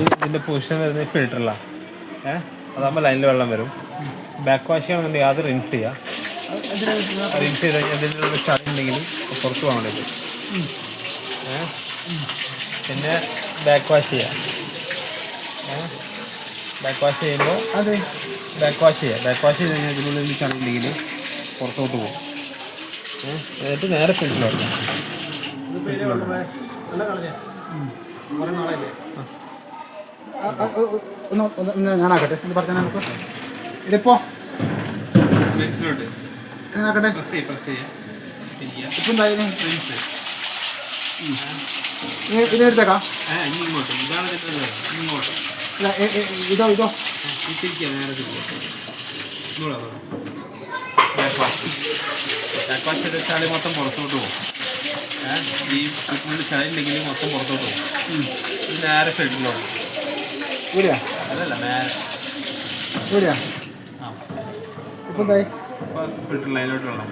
ഇതിൻ്റെ പൊസിഷൻ വരുന്നത് ഫിൽറ്ററിലാണ്. അതാകുമ്പോൾ ലൈനിൽ വെള്ളം വരും. ബാക്ക് വാഷ് ചെയ്യണമെന്നുണ്ടെങ്കിൽ അത് റിൻസ് ചെയ്യുക. റിൻസ് ചെയ്ത് കഴിഞ്ഞാൽ എന്തെങ്കിലും ചളി ഉണ്ടെങ്കിൽ പുറത്ത് പോകാൻ വേണ്ടിയിട്ട്. പിന്നെ ബാക്ക് വാഷ് ചെയ്യുക. ബാക്ക് വാഷ് ചെയ്യുമ്പോൾ ബാക്ക് വാഷ് ചെയ്ത് കഴിഞ്ഞാൽ ഇതിനുള്ളിൽ ചളി ഉണ്ടെങ്കിൽ പുറത്തോട്ട് പോകും. എന്നിട്ട് നേരെ ഫിൽറ്ററിലോട്ട്. ഞാനാക്കട്ടെ ഇത് പറഞ്ഞാൽ നമുക്ക് ഇതിപ്പോ ഞാനാക്കട്ടെ ഇപ്പം എന്തായാലും ഇതിനെടുത്തേക്കാം. ഇതോ ചളി മൊത്തം പുറത്തോട്ട് പോകും. ഈ വീട്ടിനുള്ളിൽ ചളി ഉണ്ടെങ്കിൽ മൊത്തം പുറത്തോട്ട് പോകും. നേരെ ഫിൽറ്ററിലോട്ട്. അതല്ല നേരെ ഇപ്പം എന്തായി ഫിൽറ്റർ ലൈനിലോട്ട് വെള്ളം.